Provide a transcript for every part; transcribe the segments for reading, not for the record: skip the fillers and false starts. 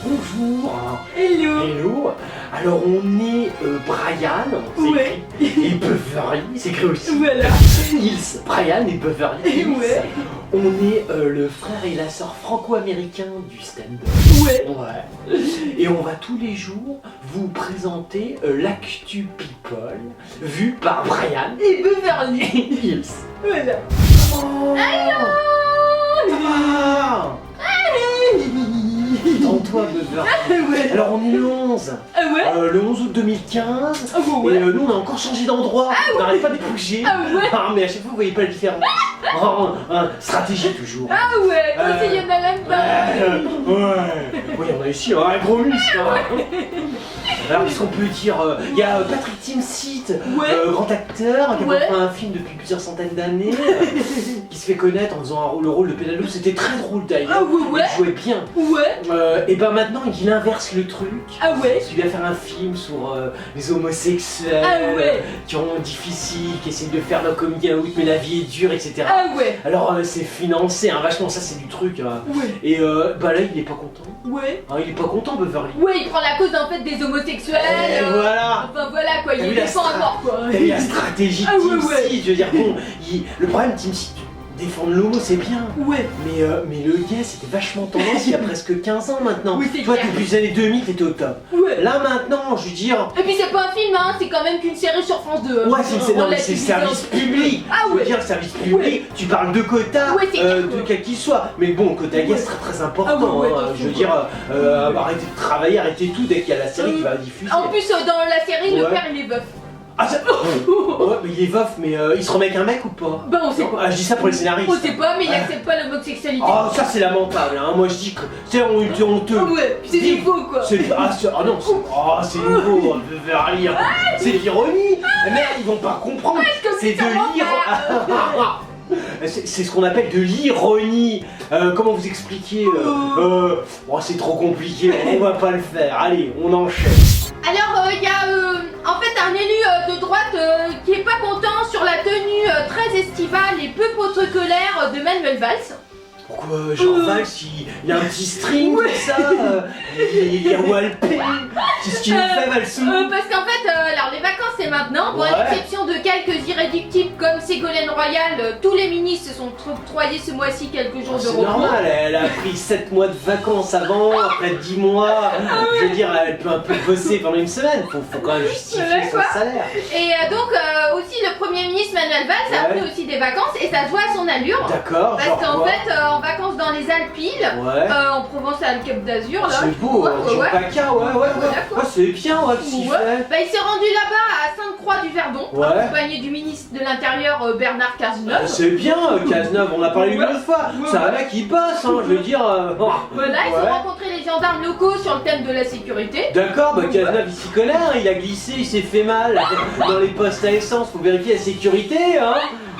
Bonjour. Hello. Hello. Alors on est Brian, Ouais. et Beverly, c'est écrit aussi. Voilà. Hills. Brian et Beverly Hills. Ouais. On est le frère et la sœur franco-américain du stand-up. Ouais. Ouais. Et on va tous les jours vous présenter l'actu people vu par Brian Et Beverly. Hills. Voilà. Oh. Allô. Ah. Détends-toi, Beverly. Ouais. Alors on est le 11. Ah ouais. Le 11 août 2015. Ah ouais. Et nous on a encore changé d'endroit. On n'arrête pas de bouger. Ah ouais. Ah, mais à chaque fois vous voyez pas la différence. Stratégie toujours. Ah ouais. Toi c'est Yana Lamba. Oui, on a ici un gros muscle. Alors qu'est-ce qu'on peut dire? Il y a Patrick Timsit, Ouais. grand acteur, qui a Ouais. fait un film depuis plusieurs centaines d'années, qui se fait connaître en faisant le rôle de Pénélope. C'était très drôle d'ailleurs. Ah ouais. Il jouait bien. Ouais. Et ben maintenant il inverse le truc. Ah ouais. Il va faire un film sur les homosexuels Ah ouais. qui ont difficile, qui essaient de faire leur coming out, mais la vie est dure, etc. Ah ouais. Alors c'est financé, hein, vachement, ça c'est du truc. Ouais. Et bah là il est pas content. Ouais. Ah, il est pas content Beverly. Ouais, il prend la cause en fait des homosexuels. Et voilà. Enfin voilà quoi, T'as il vu est la défend à mort quoi. T'as vu la stratégie de Ah ouais, Team ouais. Seed, je veux dire, bon, le problème Team Seed, défendre l'homo c'est bien. Ouais. Mais le gay c'était vachement tendance il y a presque 15 ans maintenant. Oui, c'est Toi clair. depuis les années 2000 t'étais au top. Ouais. Là maintenant, je veux dire. Et puis c'est pas un film hein, c'est quand même qu'une série sur France 2. Ouais, c'est non, mais c'est Relativisé un service petit peu. public. Ah Je veux ouais. dire, service public, tu parles de quotas, Ouais, c'est clair, de quoi. quel qu'il soit. Mais bon, quota gay, Ouais. c'est très très important. Ah ouais, ouais, hein. Je veux dire, arrêtez de travailler, arrêtez tout dès qu'il y a la série qui va diffuser. En plus dans la série le Ouais. père il est veuf. Ah, ça... Ouais, mais il est veuf, mais il se remet avec un mec ou pas? Bah on sait Non, pas. ah, je dis ça pour les scénaristes. On sait pas mais il accepte pas l'homosexualité. Oh, ça c'est lamentable, hein. Moi je dis que c'est honteux. Ah ouais, puis c'est du faux quoi. Ah non, c'est nouveau, Beverly. C'est de l'ironie. Merde, ils vont pas comprendre. C'est de l'ironie. C'est ce qu'on appelle de l'ironie. Comment vous expliquer oh, c'est trop compliqué, on va pas le faire. Allez, on enchaîne. Alors il y a en fait un élu de droite qui est pas content sur la tenue très estivale et peu protocolaire de Manuel Valls. Pourquoi genre Valls il a un petit string tout ça, il est walpé. C'est ce qu'il nous fait Valsou. Parce qu'en fait, alors les vacances c'est maintenant, bon, Ouais. à l'exception de quelques irréductibles comme Ségolène Royal, tous les ministres se sont octroyés ce mois-ci quelques jours de C'est repos. normal, elle a pris 7 mois de vacances avant, après 10 mois. Je veux dire, elle peut un peu bosser pendant une semaine, faut quand même justifier Ouais, son quoi. salaire. Et donc aussi le Premier ministre Manuel Valls a Ouais. pris aussi des vacances et ça se voit à son allure. D'accord, Parce genre qu'en quoi? fait, en vacances dans les Alpilles, Ouais. en Provence à Cap d'Azur, là. C'est beau, ouais, hein, ouais. Paca, ouais. D'accord. C'est bien, ouais, qu'est-ce qu'il Ouais. fait? Bah, il s'est rendu là-bas à Sainte-Croix-du-Verdon, Ouais. accompagné du ministre de l'Intérieur Bernard Cazeneuve. C'est bien, Cazeneuve, on a parlé une Ouais. autre fois. Ouais, C'est un ouais. mec qui bosse, hein, je veux dire. Voilà, ils ont Ouais. rencontré les gendarmes locaux sur le thème de la sécurité. D'accord, bah Cazeneuve il s'y connaît, hein, il a glissé, il s'est fait mal dans les postes à essence, faut vérifier la sécurité, hein.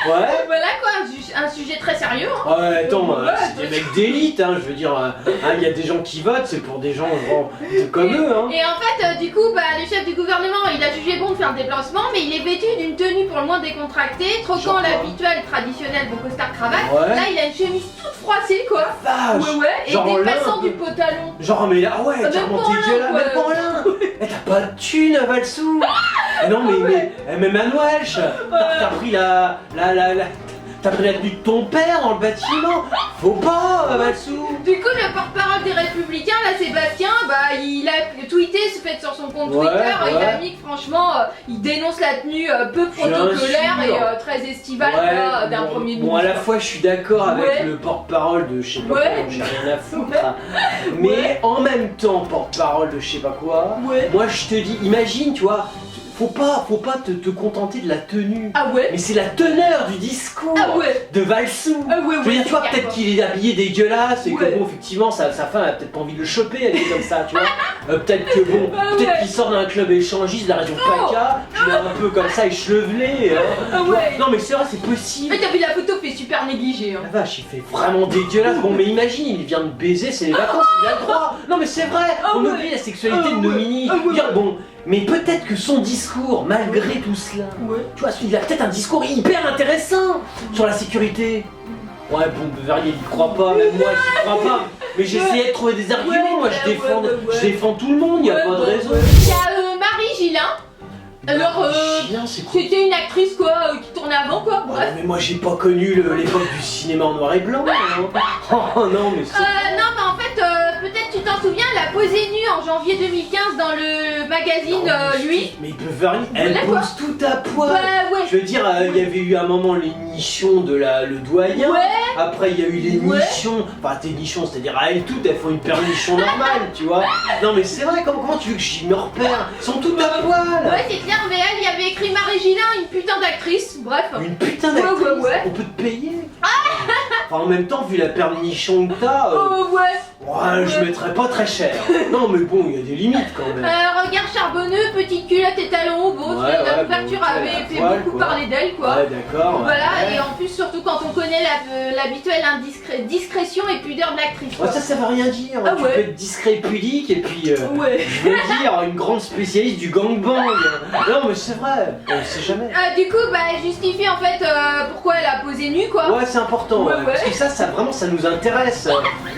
Ouais. Voilà quoi, un sujet très sérieux. Hein. Ouais, attends, Ouais, c'est des mecs d'élite, hein, je veux dire, il y a des gens qui votent, c'est pour des gens genre, comme eux, hein. Et en fait, du coup, bah, le chef du gouvernement, il a jugé bon de faire le déplacement, mais il est vêtu d'une tenue pour le moins décontractée, troquant Genre quoi? l'habituel traditionnel beau costard cravate. Ouais. Là, il a une chemise toute froissée quoi. Vache. Ouais, et Genre en lin, dépassant un du peu. pantalon. Genre, mais là, ouais, Même carrément pas en lin, dégueulasse, quoi. même pas en lin. Eh, t'as pas de thune, Valsou. Non, même à Noël, t'as pris t'as pris la tenue de ton père dans le bâtiment. Faut pas, Valsou. Du coup, le porte-parole des Républicains, là, Sébastien, bah, il a tweeté ce fait sur son compte Ouais, Twitter. Il ouais. a mis que franchement, il dénonce la tenue peu Bien protocolaire sûr. et très estivale quoi, d'un premier Bon, à la ministre. fois, je suis d'accord avec Ouais. le porte-parole de je sais pas Ouais. quoi, j'ai rien à foutre. Mais en même temps, porte-parole de je sais pas quoi, Ouais. moi je te dis, imagine, tu vois, faut pas te contenter de la tenue. Ah ouais. Mais c'est la teneur du discours Ah ouais. de Valsou. Ah ouais, Je veux dire, tu vois, c'est peut-être clair, qu'il est habillé dégueulasse et Ouais. que bon, effectivement, sa femme a peut-être pas envie de le choper, elle est comme ça, tu vois. Peut-être que bon, Ah peut-être ouais. qu'il sort d'un club échangiste de la région PACA, il est un peu comme ça, échevelé. Ah tu vois. ouais. Non, mais c'est vrai, c'est possible. Mais t'as vu la photo fait super négligée. Hein. La vache, il fait vraiment dégueulasse. Bon, mais imagine, il vient de baiser, c'est les vacances, il a le droit. Non, mais c'est vrai, Ah on ouais. oublie la sexualité Ah de nos ouais. mini. Ah ouais. Dire, bon, mais peut-être que son discours, malgré tout cela, Ouais. tu vois, il a peut-être un discours hyper intéressant sur la sécurité. Ouais, bon, Beverly, il y croit pas, même moi, j'y crois pas. Mais j'essayais de trouver des arguments, moi, je défends tout le monde, y a pas de raison. Il y a Marie Gillin. Alors, Gillin, c'est quoi? c'était une actrice quoi, qui tournait avant quoi, bref. Ouais, mais moi, j'ai pas connu l'époque du cinéma en noir et blanc. Hein. Oh non, mais c'est... Non, mais en fait, peut-être tu t'en souviens, elle a posé nue en janvier 2015 dans le magazine Lui. Mais Beverly, elle Voilà, pose tout à poil. Bah ouais. Je veux dire, il y avait eu un moment les nichons de le doyen. Ouais. Après, il y a eu les nichons. Enfin, tes nichons, c'est-à-dire à elles toutes, elles font une paire de nichons normale, tu vois. Non, mais c'est vrai, comment tu veux que j'y me repère? Ils sont toutes à poil. Ouais, c'est clair, mais elle, il y avait écrit Marie Gillin, une putain d'actrice, bref. Une putain d'actrice. Ouais. On peut te payer. Enfin, en même temps, vu la paire de nichons que t'as. Ouais, je mettrais pas très cher. Non, mais bon, il y a des limites quand même. Regard charbonneux, petite culotte et talons hauts, bon, la couverture avait fait beaucoup parler d'elle, quoi. Ouais, d'accord. Voilà, et en plus, surtout quand on connaît l'habituelle discrétion et pudeur de l'actrice. Ouais, ça veut rien dire. Tu peux être discret et pudique, et puis, je veux dire, une grande spécialiste du gangbang. Non, mais c'est vrai, on sait jamais. Du coup, elle justifie en fait pourquoi elle a posé nue, quoi. Ouais, c'est important, parce que ça vraiment, ça nous intéresse,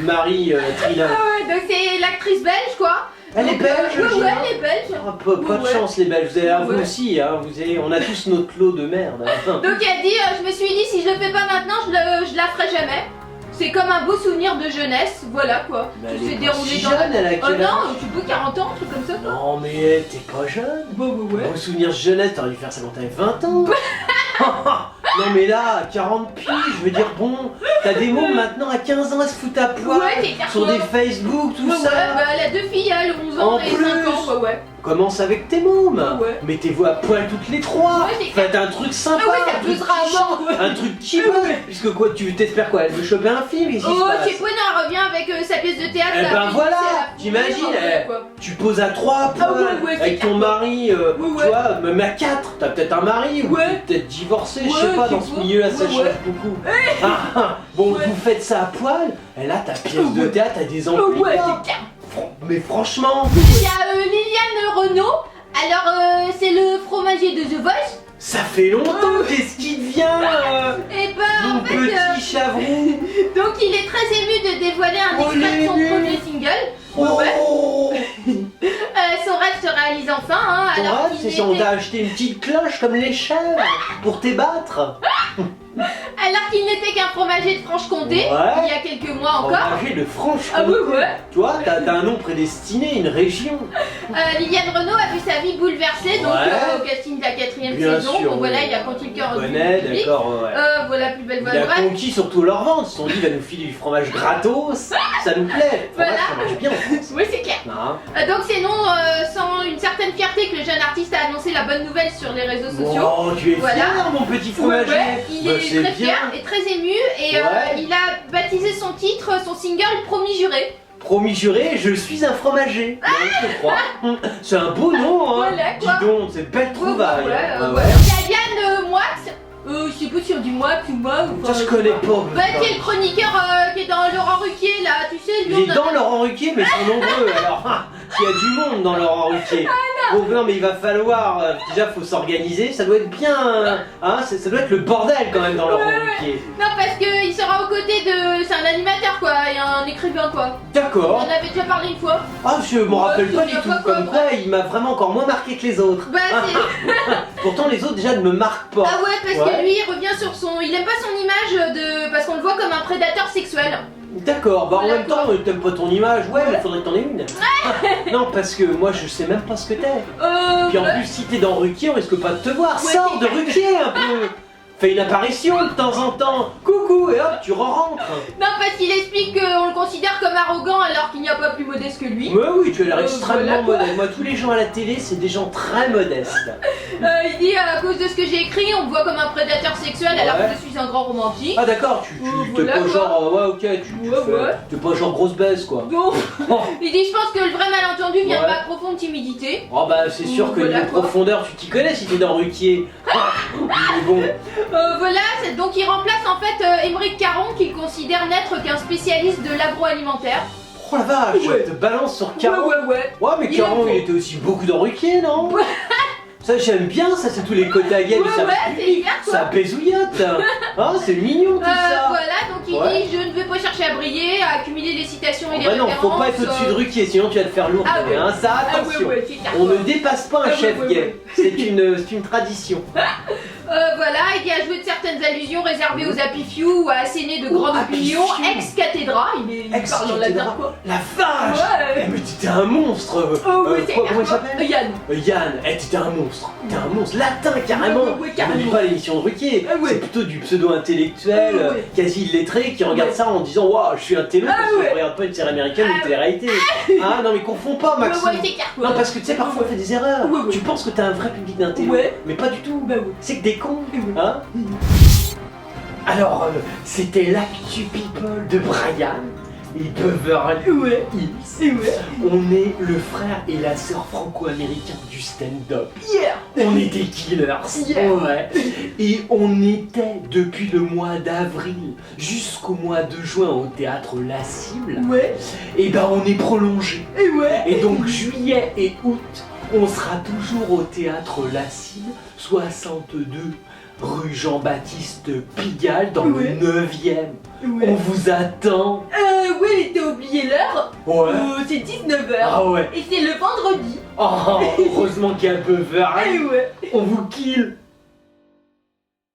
Marie Trilin. Donc c'est l'actrice belge, quoi. Elle est belge. Ouais, elle est belge. Pas de chance les Belges, vous avez vous aussi, hein, on a tous notre lot de merde. Donc elle dit, je me suis dit si je le fais pas maintenant, je la ferai jamais. C'est comme un beau souvenir de jeunesse, voilà quoi. Tout s'est déroulé dans la... elle a quel âge? Non, tu peux 40 ans, un truc comme ça. Non mais t'es pas jeune. Beau souvenir de jeunesse, t'aurais dû faire ça quand t'avais 20 ans. Non mais là, 40 piges, je veux dire, bon, t'as des mômes maintenant à 15 ans, elles se foutent à poil sur des Facebook, tout ça. Elle a 2 filles, elle, 11 ans et 5 ans, Commence avec tes mômes. Mettez-vous à poil toutes les 3. Faites un truc sympa. Ça pesera à mort. Un truc qui veut. Puisque quoi, tu t'espères quoi? Elle veut choper un film, ici. Oh, tu sais quoi, non, elle revient avec sa pièce de théâtre. Eh ben voilà, t'imagines, tu poses à 3 à poil avec ton mari, tu vois, même à 4, t'as peut-être un mari ou peut-être divorcé, je sais pas, dans ce milieu-là ça change beaucoup. Bon, vous faites ça à poil, et là ta pièce de théâtre a des emplois. Mais franchement... Il y a Liliane Renaud, alors c'est le fromager de The Voice. Ça fait longtemps, qu'est-ce qui devient Et ben mon petit chavrou. Donc il est très ému de dévoiler un extrait de son premier single. Son rêve se réalise enfin, hein, alors qu'il c'est ça, on t'a acheté une petite cloche comme les chèvres pour t'ébattre. Alors qu'il n'était qu'un fromager de Franche-Comté, il y a quelques mois encore. Fromager de Franche-Comté. Tu vois, t'as un nom prédestiné, une région. Liliane Renaud a vu sa vie bouleversée donc au casting de la 4ème saison. Donc voilà, il a conquis le cœur du public. Voilà, plus belle voix de Il a conquis surtout leur vente. Ils se sont dit, il va nous filer du fromage gratos. Ça nous plaît. Voilà. Ça marche bien en France. Oui, c'est clair. Donc c'est non sans une certaine fierté que le jeune artiste a annoncé la bonne nouvelle sur les réseaux sociaux. Oh, tu es fier, mon petit fromager. Il est très fier et très ému et il a baptisé son titre, son single Promis Juré. Promis juré, je suis un fromager. Je crois. C'est un beau nom, hein. Dis donc, c'est belle trouvaille. Il y a Yann Moix. Je sais pas si on dit moi ou moi ou ça je connais pas. Qui est le chroniqueur qui est dans Laurent Ruquier là, tu sais. Il est dans Laurent Ruquier mais ils sont nombreux alors. S'il y a du monde dans Laurent Ruquier. Bon non mais il va falloir, déjà faut s'organiser, ça doit être bien, hein, ça doit être le bordel quand même dans Laurent Ruquier. Non parce qu'il sera aux côtés de, c'est un animateur quoi, et un écrivain quoi. D'accord. On avait déjà parlé une fois. Ah je m'en rappelle pas du tout, comme quoi il m'a vraiment encore moins marqué que les autres. Pourtant les autres déjà ne me marquent pas. Ah ouais parce que lui il revient sur son, il aime pas son image de, parce qu'on le voit comme un prédateur sexuel. D'accord, bah en même temps, t'aimes pas ton image, mais faudrait que t'en aies une. Non, parce que moi je sais même pas ce que t'es. Puis en plus, si t'es dans Ruquier, on risque pas de te voir. Sors de Ruquier un peu. Fais une apparition de temps en temps. Coucou, et hop, tu rentres. Non, parce qu'il explique qu'on le considère comme arrogant alors qu'il n'y a pas plus modeste que lui. Mais oui, tu as l'air extrêmement modeste. Moi, tous les gens à la télé, c'est des gens très modestes. Il dit à cause de ce que j'ai écrit, on me voit comme un prédateur sexuel alors que je suis un grand romantique. Ah d'accord, t'es pas genre, t'es pas genre grosse baisse quoi. Donc, il dit je pense que le vrai malentendu vient de ma profonde timidité. Oh bah c'est sûr que les profondeurs, tu t'y connais si t'es dans Ruquier. Mais bon. Voilà, donc il remplace en fait Émeric Caron qu'il considère n'être qu'un spécialiste de l'agroalimentaire. Oh la vache, te balance sur Caron. Ouais mais Caron il était aussi beaucoup dans Ruquier, non? Ça j'aime bien, ça c'est tous les quotas gays du Ouais, service c'est public. bien, quoi. Ça pésouillotte. Hein, c'est mignon tout ça. Voilà, donc il Ouais. dit je ne veux pas chercher à briller, à accumuler les citations et les Bah non, références. faut pas être au-dessus de Ruquier, sinon tu vas te faire lourd. Ah ouais. Hein, ça, Ah attention. ouais, c'est clair. On ne dépasse pas un Ah chef ouais, gay. ouais. C'est une tradition. Voilà, il y a joué de certaines allusions réservées aux Happy Few ou à asséner de grandes Happy opinions Few. ex-cathédra. Il parle dans la Ex-cathédra. quoi. La vache. Ouais. Eh, mais t'étais un monstre. Oh, ouais, c'est comment il clair. s'appelle Yann. Yann, t'étais un monstre. T'es un monstre latin carrément. Ouais, carrément. On dit pas l'émission de Ruquier. Ah ouais. C'est plutôt du pseudo-intellectuel, Ouais. quasi illettré, qui regarde Ouais. ça en disant waouh, je suis un télo Ah parce que ouais. je regarde pas une série américaine ou une télé-réalité. Ah non, mais confonds pas, Maxime. Ouais, c'est clair. Non, parce que tu sais, parfois on fait des erreurs. Ouais, ouais. Tu penses que t'as un vrai public d'intello, Ouais. mais pas du tout. Bah ouais. C'est que des cons. Ouais. Hein Alors, c'était l'actu people de Brian et Beverly Ouais. Hills. Ouais. On est le frère et la sœur franco-américains du stand-up. Yeah. On est des killers. Yeah. Ouais. Et on était depuis le mois d'avril jusqu'au mois de juin au théâtre La Cible. Ouais. Et ben on est prolongé. Et ouais. Et donc juillet et août, on sera toujours au théâtre La Cible, 62 rue Jean-Baptiste Pigalle dans Ouais. le 9e. On Ouais. vous attend. Ouais, t'as oublié l'heure. Ouais. C'est 19h. Ah ouais. Et c'est le vendredi. Oh, heureusement qu'il y a Beverly. Et ouais. On vous kill.